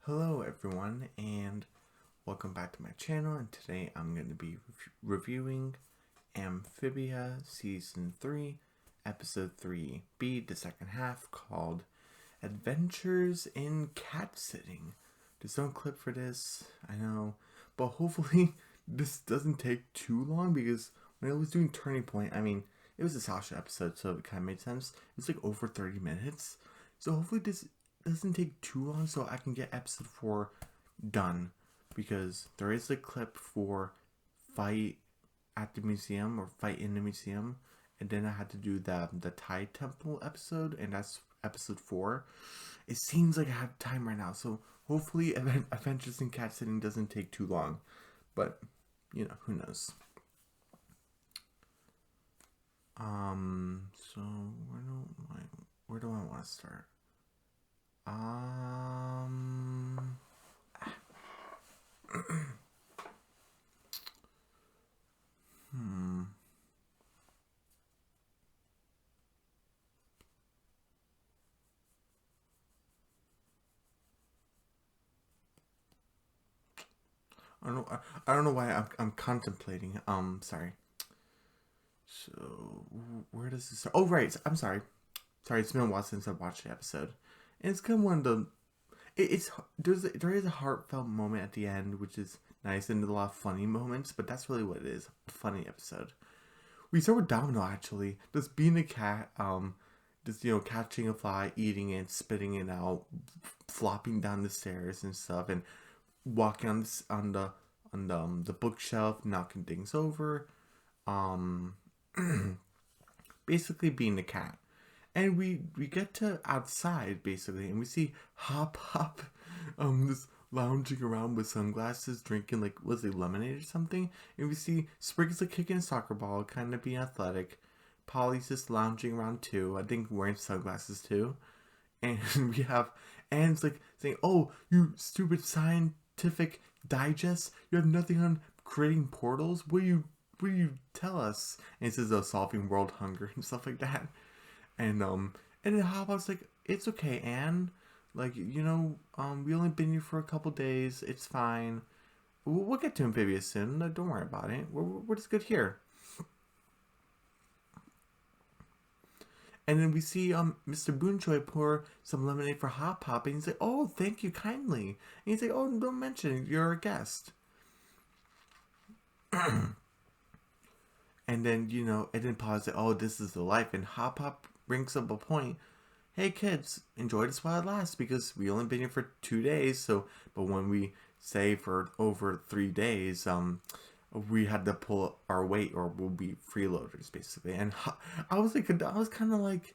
Hello everyone and welcome back to my channel, and today I'm going to be reviewing Amphibia Season 3 Episode 3B, the second half, called Adventures in Catsitting. There's no clip for this, I know, but hopefully this doesn't take too long, because when I was doing Turning Point, it was a Sasha episode, so it kind of made sense. It's like over 30 minutes, so hopefully this doesn't take too long so I can get episode 4 done, because there is a clip for fight at the museum or fight in the museum, and then I had to do the Thai temple episode, and that's episode 4. It seems like I have time right now, so hopefully Adventures in Catsitting doesn't take too long, but you know, who knows. So where do I want to start? I don't know why I'm contemplating. Sorry. So where does this start? Oh, right. I'm sorry. Sorry, it's been a while since I watched the episode, and it's kind of one of the. There is a heartfelt moment at the end, which is nice, and a lot of funny moments. But that's really what it is, a funny episode. We start with Domino, actually, just being a cat, just catching a fly, eating it, spitting it out, flopping down the stairs and stuff, and walking on the bookshelf, knocking things over, basically being a cat. And we get to outside, basically, and we see Hop Hop just lounging around with sunglasses, drinking, like, was it lemonade or something? And we see Sprig's like kicking a soccer ball, kind of being athletic. Polly's just lounging around too, I think wearing sunglasses too. And we have Anne's like saying, "Oh, you stupid scientific digest, you have nothing on creating portals. Will you tell us?" And it says, "Oh, solving world hunger," and stuff like that. And then Hop's like, "It's okay, Anne. Like, we only been here for a couple days. It's fine. We'll get to Amphibia soon. No, don't worry about it. We're just good here." And then we see Mr. Boonchoy pour some lemonade for Hop Hop, and he's like, "Oh, thank you kindly." And he's like, "Oh, don't mention it. You're a guest." And then, and then Pa's like, "Oh, this is the life." And Hop Hop brings up a point. "Hey kids, enjoy this while it lasts, because we only been here for 2 days. So, but when we stay for over 3 days, we had to pull our weight, or we'll be freeloaders, basically." And I was kind of like,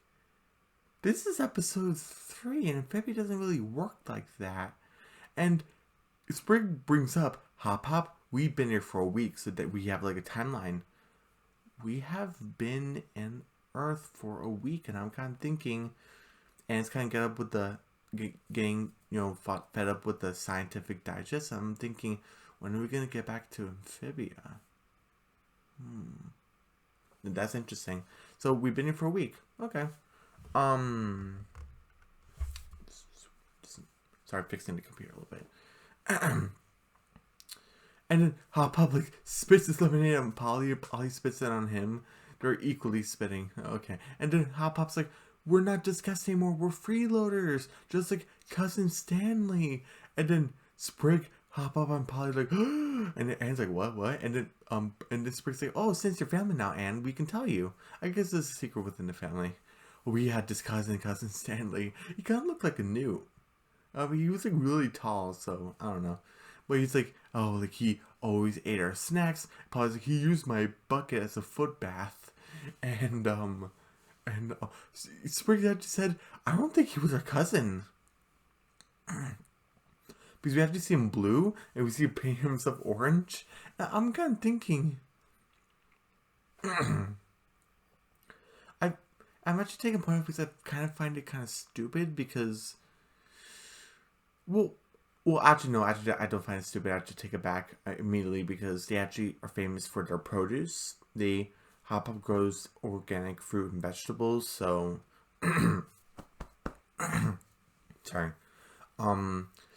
this is episode 3, and Amphibia doesn't really work like that. And Sprig brings up, "Hop Hop, we've been here for a week, so that we have like a timeline. We have been in Earth for a week," and I'm kind of thinking, and it's kind of getting fed up with the scientific digest. I'm thinking, when are we gonna get back to Amphibia? That's interesting. So we've been here for a week. Okay. Sorry, fixing the computer a little bit. And then Hop Hop like spits his lemonade on Polly. Polly spits it on him. They're equally spitting. Okay. And then Hop Hop's like, "We're not just guests anymore. We're freeloaders, just like Cousin Stanley." And then Sprig, Hop Hop, and Polly like, and then Anne's like, "What?" And then Sprig's like, "Oh, since you're family now, Anne, we can tell you. I guess there's a secret within the family. We had this cousin Stanley. He kind of looked like a newt. He was like really tall, so I don't know. But he's like, oh, like he always ate our snacks. Paul's like, he used my bucket as a foot bath." And Sprig actually said, "I don't think he was our cousin." Because we have to see him blue, and we see him paint himself orange. And I'm kind of thinking, I'm actually taking a point because I kind of find it kind of stupid, because, well, actually, no. Actually, I don't find it stupid. I have to take it back immediately, because they actually are famous for their produce. They Hop Hop grows organic fruit and vegetables, so sorry.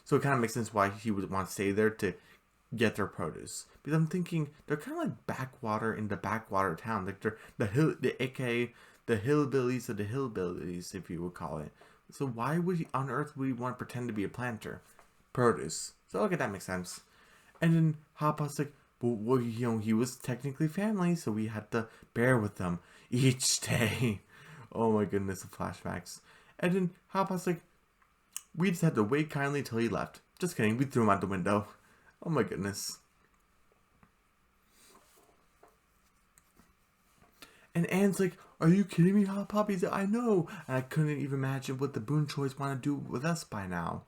So So it kind of makes sense why he would want to stay there to get their produce. Because I'm thinking they're kind of like backwater in the backwater town. Like they're the hillbillies of the hillbillies, if you would call it. So why would he, on earth would he want to pretend to be a planter? Produce. So okay, that makes sense. And then Hop's like, well, he was technically family, so we had to bear with them each day. Oh my goodness, the flashbacks. And then Hop's like, we just had to wait kindly till he left. Just kidding, we threw him out the window. Oh my goodness. And Anne's like, are you kidding me, Hop? He's like, I know. And I couldn't even imagine what the Boone Choice want to do with us by now.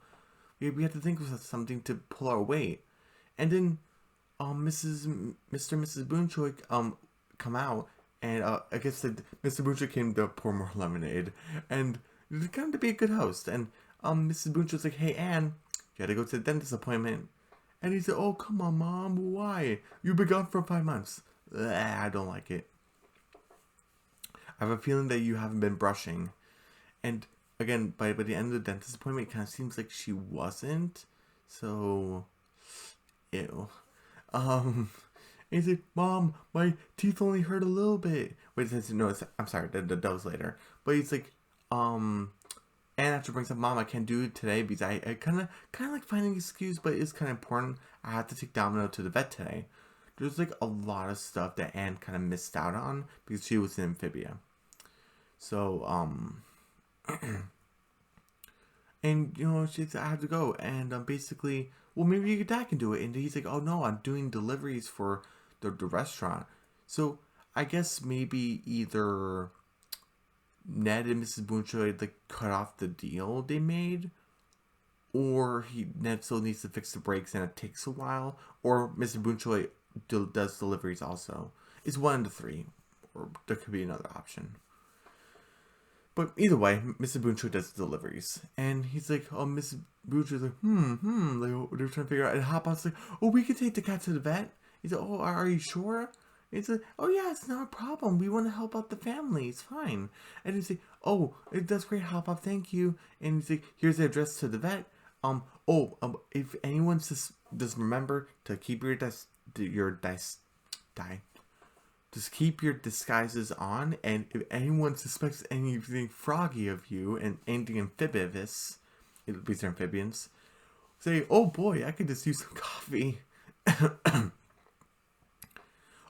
We had to think of something to pull our weight. And then Mr. and Mrs. Boonchoy come out, and I guess Mr. Boonchoy came to pour more lemonade, and it kind to be a good host. And Mrs. Boonchoy's like, hey Anne, you gotta go to the dentist appointment. And he said, oh come on Mom, why? You've been gone for 5 months. I don't like it. I have a feeling that you haven't been brushing. And again, by the end of the dentist appointment, it kind of seems like she wasn't. So, ew. And he's like, Mom, my teeth only hurt a little bit. Wait, no, I'm sorry, that was later. But he's like, and after brings up, Mom, I can't do it today because I kind of like finding an excuse, but it's kind of important. I have to take Domino to the vet today. There's like a lot of stuff that Anne kind of missed out on because she was in Amphibia. So, and she's I have to go, and basically, well, maybe your dad can do it. And he's like, oh no, I'm doing deliveries for the restaurant. So I guess maybe either Ned and Mrs. Boonchoy like cut off the deal they made, or Ned still needs to fix the brakes and it takes a while, or Mr. Boonchoy does deliveries also. It's one of the three, or there could be another option. But either way, Mr. Boonchoy does deliveries. And he's like, oh, Mrs. Boonchoy's like, like, they're trying to figure out. And Hop's like, oh, we can take the cat to the vet. He's like, oh, are you sure? He's like, oh, yeah, it's not a problem. We want to help out the family. It's fine. And he's like, oh, that's great, Hop, thank you. And he's like, here's the address to the vet. If anyone just remember to keep just keep your disguises on, and if anyone suspects anything froggy of you and anything amphibious, these are amphibians, say, oh boy, I could just use some coffee.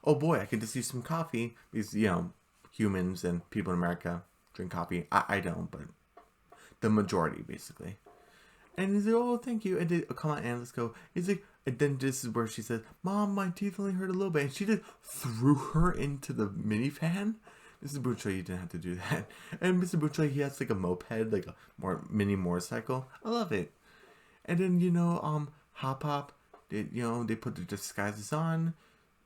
Oh boy, I could just use some coffee. Because, humans and people in America drink coffee. I don't, but the majority, basically. And he's like, oh, thank you. And they come on, and let's go. He's like, and then this is where she says, Mom, my teeth only hurt a little bit. And she just threw her into the minifan. Mrs. Boonchoy, you didn't have to do that. And Mr. Boonchoy, he has like a moped, like a mini motorcycle. I love it. And then, Hop, they put their disguises on.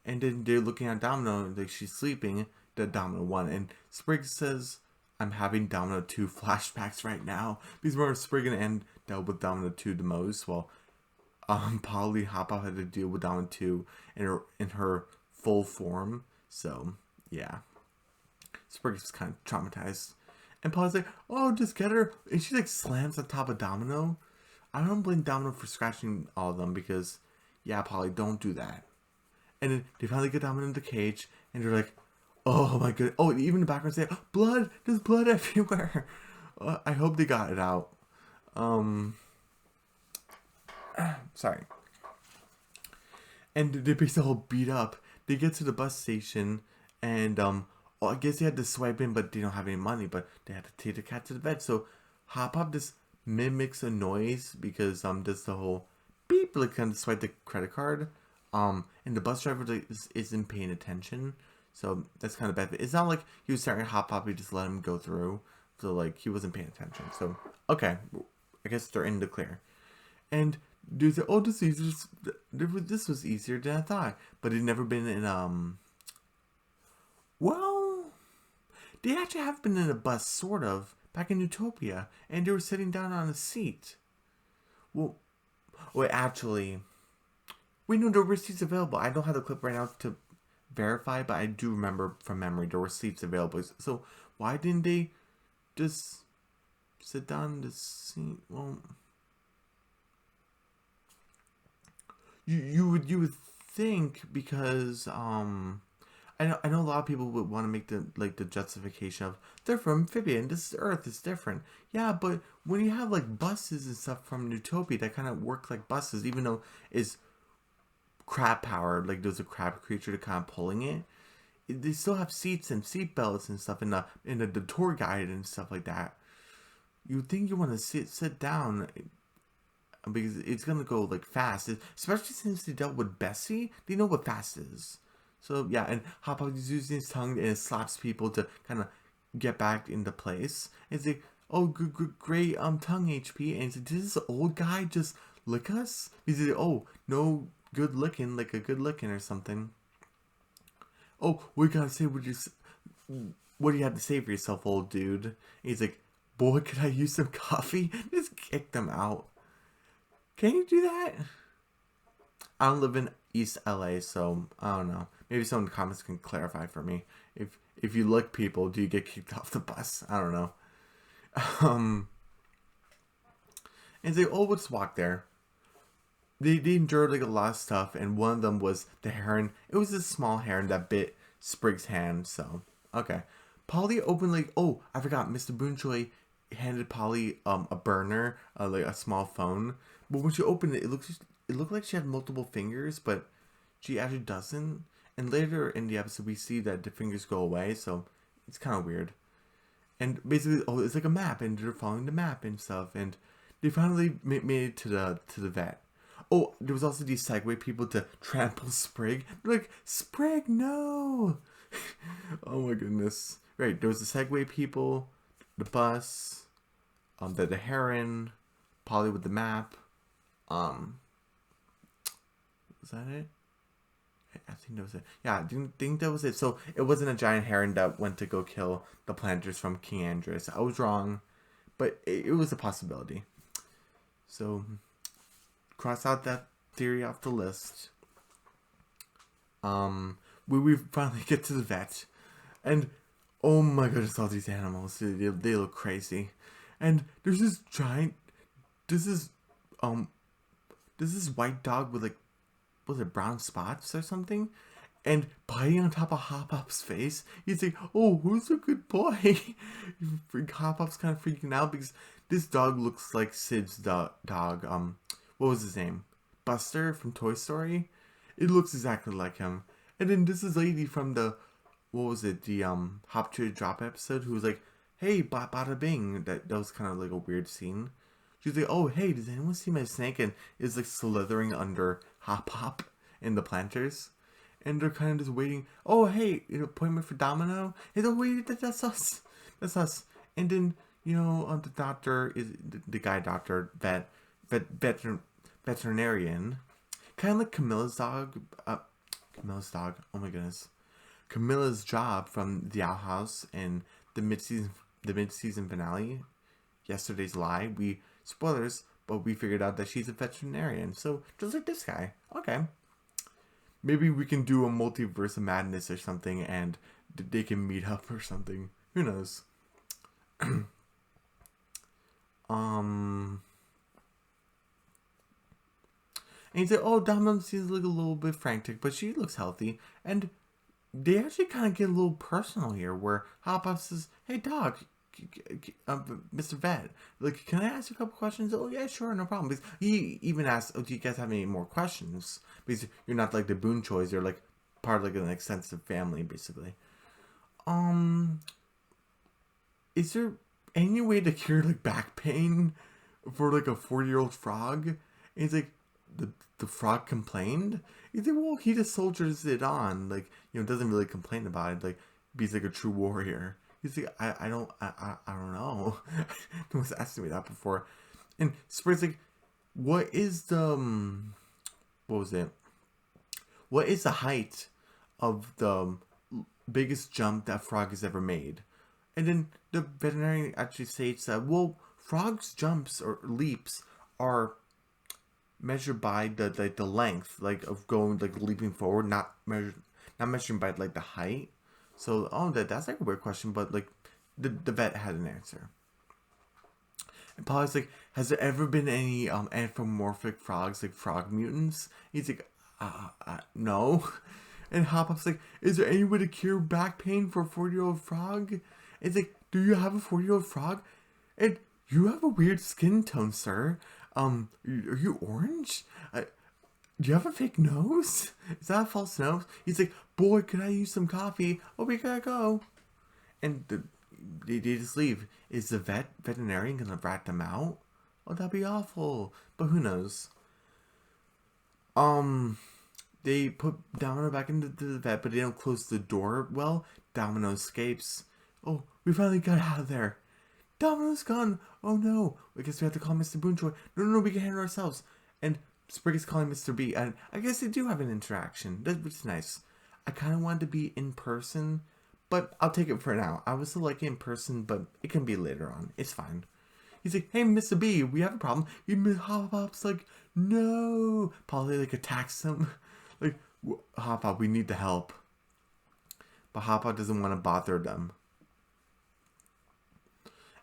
And then they're looking at Domino, like she's sleeping, the Domino 1. And Sprig says, I'm having Domino 2 flashbacks right now. Because remember, Sprig and Anne dealt with Domino 2 the most. Well, Polly Hop had to deal with Domino 2 in her full form. So, yeah. Sprig is kind of traumatized. And Polly's like, oh, just get her. And she like slams on top of Domino. I don't blame Domino for scratching all of them because, yeah, Polly, don't do that. And then they finally get Domino in the cage, and they're like, oh my god. Oh, even the background say, blood, there's blood everywhere. I hope they got it out. Sorry. And they basically all beat up. They get to the bus station, and I guess they had to swipe in, but they don't have any money, but they had to take the cat to the vet. So Hop just mimics a noise because does the whole beep, like kind of swipe the credit card. And the bus driver isn't paying attention, so that's kind of bad. It's not like he was staring at Hop, he just let him go through, so like he wasn't paying attention. So okay, I guess they're in the clear. And dude said, "Oh, this was easier than I thought," but it'd never been in Well, they actually have been in a bus, sort of, back in Utopia, and they were sitting down on a seat. Well, actually. Wait, no, there were seats available. I don't have the clip right now to verify, but I do remember from memory there were seats available. So why didn't they just sit down in the seat? Well, you would think, because I know a lot of people would want to make the justification of they're from Amphibia and this Earth is different. Yeah, but when you have like buses and stuff from Utopia that kind of work like buses, even though it's crab powered, like there's a crab creature to kind of pulling it, they still have seats and seat belts and stuff in the tour guide and stuff like that. You think you want to sit down, because it's gonna go like fast, especially since they dealt with Bessie. They know what fast is. So yeah, and Hop is using his tongue and it slaps people to kind of get back into place. It's like, oh, great tongue HP, and it's like, did this old guy just lick us? He's like, oh, no, good licking, like a good licking or something. Oh, we gotta say what do you have to say for yourself, old dude? And he's like, boy, could I use some coffee? Just kick them out. Can you do that? I don't live in East LA, so I don't know. Maybe someone in the comments can clarify for me. If you lick people, do you get kicked off the bus? I don't know. And say, oh, let's walk there. They endured like a lot of stuff, and one of them was the heron. It was a small heron that bit Sprig's hand, so okay. Polly opened like, oh, I forgot, Mr. Boonchoy handed Polly a burner, like a small phone. But when she opened it, it looked like she had multiple fingers, but she actually doesn't. And later in the episode, we see that the fingers go away, so it's kind of weird. And basically, oh, it's like a map, and they're following the map and stuff. And they finally made it to the vet. Oh, there was also these Segway people to trample Sprig. They're like, Sprig, no! Oh my goodness. Right, there was the Segway people, the bus, the heron, Polly with the map. Was that it? I think that was it. Yeah, I didn't think that was it. So it wasn't a giant heron that went to go kill the Plantars from King Andros. I was wrong, but it was a possibility. So cross out that theory off the list. We finally get to the vet, and oh my goodness, all these animals, they look crazy. And there's this giant, this is white dog with like, was it brown spots or something? And biting on top of Hop Hop's face. He's like, oh, who's a good boy? Hop Hop's kind of freaking out because this dog looks like Sid's dog. What was his name? Buster from Toy Story? It looks exactly like him. And then this is lady from the, what was it? The Hop to Drop episode, who was like, hey, bada bing. That was kind of like a weird scene. She's like, oh, hey, does anyone see my snake? And it's like slithering under Hop Hop in the Plantars. And they're kind of just waiting. Oh, hey, an appointment for Domino? Hey, oh, wait, that's us. That's us. And then, the doctor is the guy doctor, veterinarian. Kind of like Camilla's dog. Camilla's dog. Oh my goodness. Camilla's job from the Owl House in the mid-season finale. Yesterday's Lie. Spoilers, but we figured out that she's a veterinarian. So, just like this guy. Okay. Maybe we can do a multiverse of madness or something, and they can meet up or something. Who knows? And you say, oh, Domino seems like a little bit frantic, but she looks healthy. And they actually kind of get a little personal here, where Hop Hop says, hey, dog, Mr. Vet, like, can I ask you a couple questions? Oh, yeah, sure, no problem. Because he even asked, oh, do you guys have any more questions? Because you're not like the Boonchoys, you're like part of like an extensive family, basically. Is there any way to cure like back pain for like a 40-year-old frog? And he's like, the frog complained? He's like, well, he just soldiers it on, like, doesn't really complain about it, like, he's like a true warrior. He's like, I don't know. No one's asked me that before. And Sprig's like, what is the, what was it? What is the height of the biggest jump that frog has ever made? And then the veterinarian actually states that, well, frogs' jumps or leaps are measured by the length, like, of going, like, leaping forward, not measured by like the height. So, that's like a weird question, but like the vet had an answer. And Polly's like, has there ever been any anthropomorphic frogs, like frog mutants? He's like, no. And Hop Pop's like, is there any way to cure back pain for a 40-year-old frog? It's like, do you have a 40-year-old frog? And you have a weird skin tone, sir. Are you orange? Do you have a fake nose? Is that a false nose? He's like, boy, could I use some coffee? Oh, we gotta go. And they just leave. Is the veterinarian gonna rat them out? Oh, that'd be awful. But who knows? They put Domino back into the vet, but they don't close the door well. Domino escapes. Oh, we finally got out of there. Domino's gone. Oh no. I guess we have to call Mr. Boonchoy. No, we can handle ourselves. And Sprig is calling Mr. B. And I guess they do have an interaction, which is nice. I kind of wanted to be in person, but I'll take it for now. I was still like in person, but it can be later on. It's fine. He's like, hey, Mr. B, we have a problem. Hop Pop's like, no. Polly like attacks him. Like, Hop Pop, we need the help. But Hop Pop doesn't want to bother them.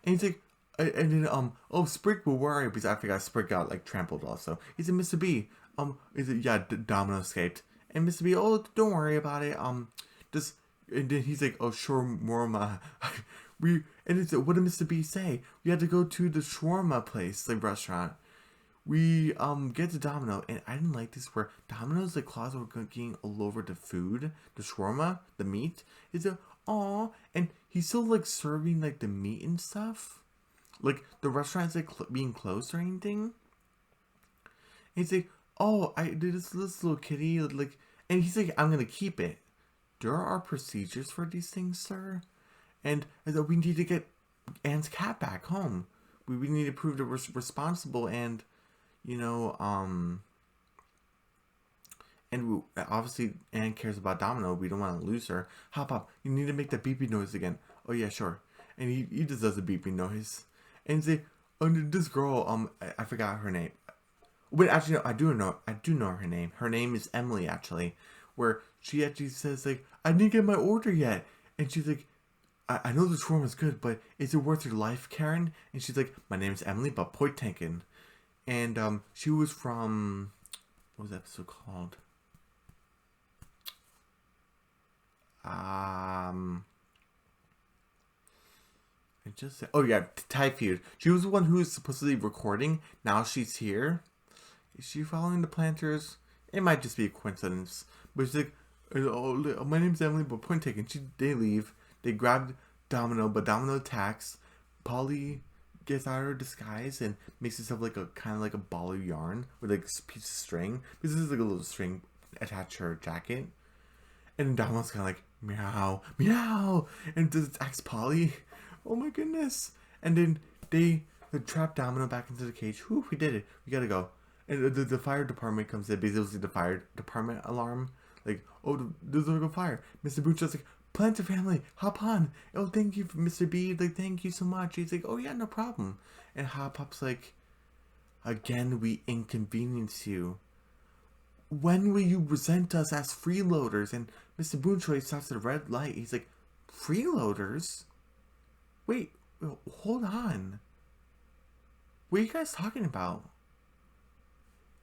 And he's like, and then, Sprig will worry because I forgot Sprig got, like, trampled also. He's like, Mr. B, he's like, yeah, Domino escaped. And Mr. B, oh, don't worry about it, and then he's like, oh, shawarma. And it's like, what did Mr. B say? We had to go to the shawarma place, like, restaurant. We, get to Domino, and I didn't like this where Domino's, like, claws were getting all over the food, the shawarma, the meat. He's like, aw, and he's still, like, serving, like, the meat and stuff. Like, the restaurant's, like, being closed or anything. And he's like, oh, I did this little kitty, like, and he's like, I'm gonna keep it. There are procedures for these things, sir. And we need to get Anne's cat back home. We need to prove that we're responsible and, you know, and obviously Anne cares about Domino. We don't want to lose her. Hop Pop, you need to make the beeping noise again. Oh yeah, sure. And he just does the beeping noise. And he's like, oh, this girl, I forgot her name. But actually, no, I do know her name. Her name is Emily, actually. Where she actually says, like, I didn't get my order yet. And she's like, I know this form is good, but is it worth your life, Karen? And she's like, my name is Emily, but point taken. And she was from, what was that episode called? Oh yeah, Typhoid. She was the one who was supposedly recording. Now she's here. Is she following the Plantars? It might just be a coincidence. But she's like, oh, my name's Emily, but point taken. They leave. They grab Domino, but Domino attacks. Polly gets out of her disguise and makes herself like a kind of like a ball of yarn with like a piece of string. Because this is like a little string attached to her jacket. And Domino's kind of like, meow, meow, and attacks Polly. Oh my goodness. And then they trap Domino back into the cage. Whew, we did it. We gotta go. And the fire department comes in, basically the fire department alarm. Like, oh, there's a fire. Mr. Booch's like, Plantar family, hop on. Oh, thank you, Mr. B. Like, thank you so much. He's like, oh yeah, no problem. And Hop Pop's like, again, we inconvenience you. When will you present us as freeloaders? And Mr. Boonchoy stops at a red light. He's like, freeloaders? Wait, hold on. What are you guys talking about?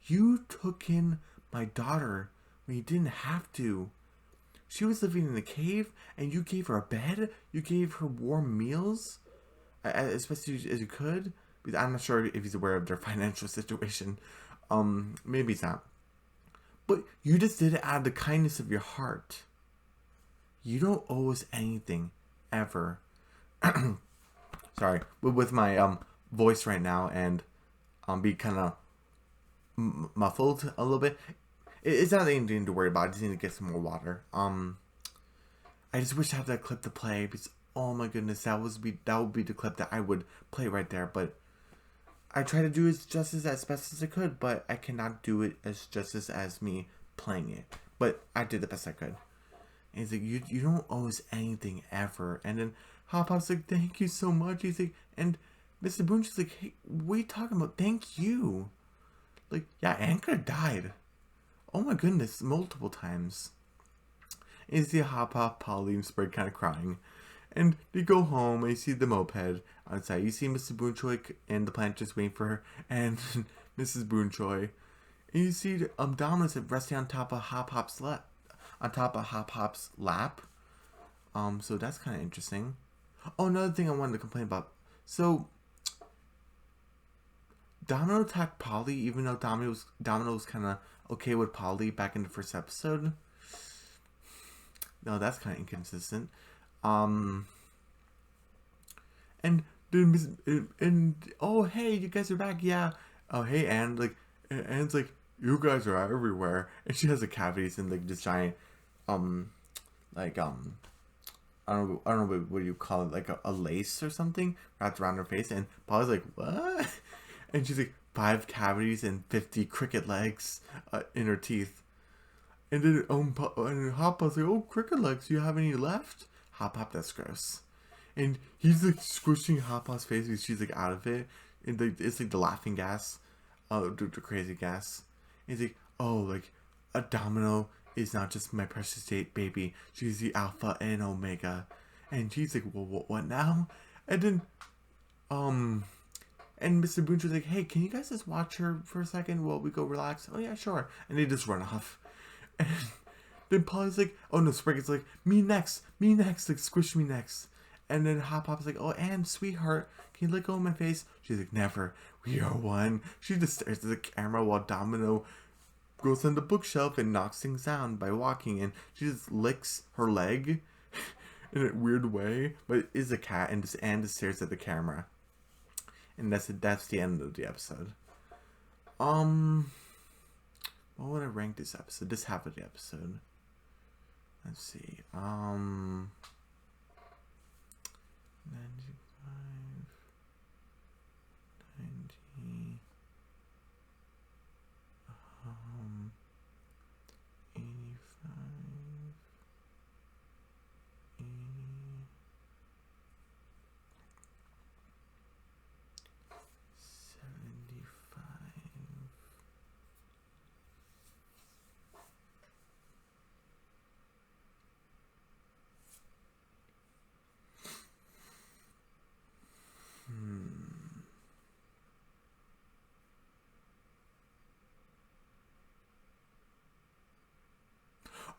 You took in my daughter when you didn't have to. She was living in a cave, and you gave her a bed. You gave her warm meals, as best as you could. Because I'm not sure if he's aware of their financial situation. Maybe he's not. But you just did it out of the kindness of your heart. You don't owe us anything, ever. Sorry, with my voice right now and be kind of muffled a little bit. It's not anything to worry about. I just need to get some more water. I just wish I had that clip to play because, oh my goodness, that would be the clip that I would play right there. But I try to do it justice as best as I could, but I cannot do it as justice as me playing it. But I did the best I could. And he's like, you don't owe us anything ever. And then Hop Pop's like, thank you so much. He's like, and Mr. Boon's just like, hey, what are you talking about? Thank you. Like, yeah, Anne could have died. Oh my goodness, multiple times. And you see Hop Pop, Polly, and Sprig kind of crying. And they go home and you see the moped outside. You see Mrs. Boonchoy and the Plantars waiting for her and Mrs. Boonchoy. And you see Domino's resting on top of Hop Hop's lap. So that's kind of interesting. Oh, another thing I wanted to complain about. So Domino attacked Polly, even though Domino was kind of okay with Polly back in the first episode. No, that's kind of inconsistent. And oh hey, you guys are back, yeah. Oh hey, Anne's like, you guys are everywhere, and she has the cavities and like this giant, I don't know what you call it, like a lace or something wrapped around her face, and Polly's like, what? And she's like, 5 cavities and 50 cricket legs in her teeth. And then and Hop was like, oh, cricket legs, do you have any left? Hop, that's gross. And he's like squishing Hop Hop's face because she's like out of it. And it's like the laughing gas, the crazy gas. And he's like, oh, like a Domino is not just my precious date baby. She's the Alpha and Omega. And she's like, well, what now? And then, and Mr. Booncho's like, hey, can you guys just watch her for a second while we go relax? Oh yeah, sure. And they just run off. And then Polly's like, oh no, Sprig is like, me next, like squish me next. And then Hop Hop's like, oh, Anne, sweetheart, can you let go of my face? She's like, never, we are one. She just stares at the camera while Domino goes on the bookshelf and knocks things down by walking, and she just licks her leg in a weird way, but it is a cat, and Anne just stares at the camera. And that's the end of the episode. What would I rank this episode? This half of the episode. Let's see. 95, 90, 85, 80, 75.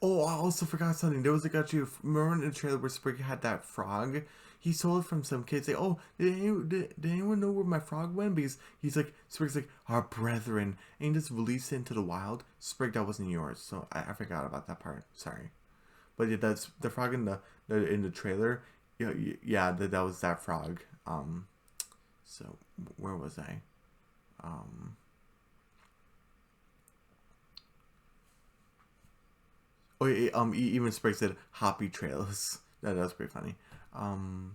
Oh, I also forgot something. There was like actually, remember in the trailer where Sprig had that frog? He stole it from some kids. Like, oh, did anyone know where my frog went? Because he's like, Sprig's like, our brethren. And he just released it into the wild. Sprig, that wasn't yours. So I forgot about that part. Sorry. But yeah, that's the frog in the trailer. Yeah, that was that frog. So where was I? Oh, yeah, even Sprig said Hoppy Trails. That was pretty funny. Hmm.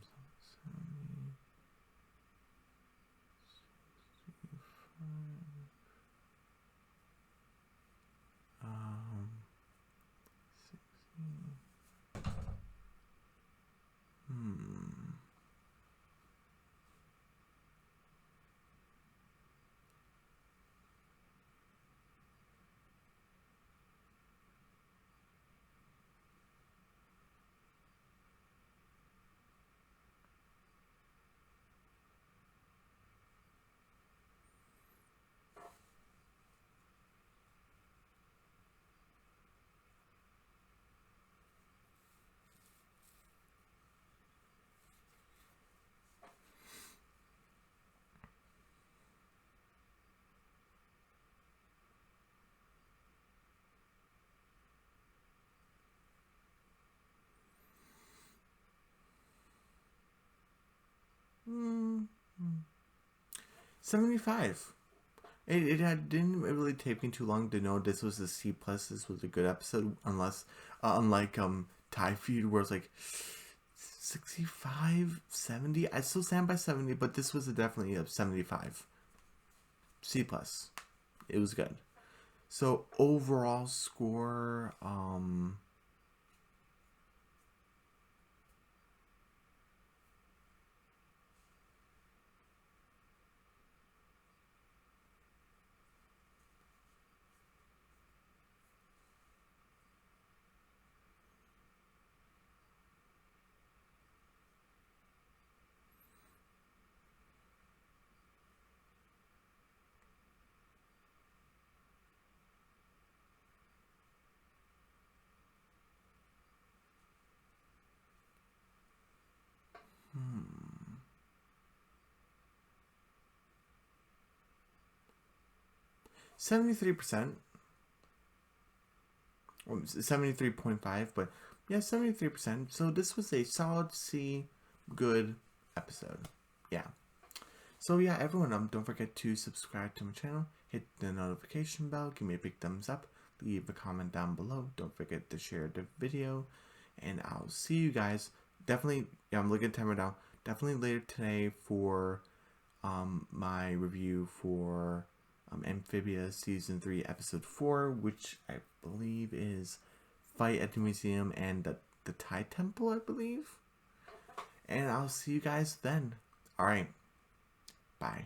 75. Didn't really take me too long to know this was a C plus. This was a good episode, unlike Thai Feud where it's like 65, 70. I still stand by 70, but this was definitely a 75. C plus. It was good. So overall score, %73%. 73.5, but yeah, 73%. So this was a solid C, good episode. Yeah. So yeah, everyone, don't forget to subscribe to my channel, hit the notification bell, give me a big thumbs up, leave a comment down below. Don't forget to share the video, and I'll see you guys. Definitely, yeah, I'm looking at the timer now. Definitely later today for my review for Amphibia Season 3, Episode 4, which I believe is Fight at the Museum and the Tide Temple, I believe. And I'll see you guys then. Alright. Bye.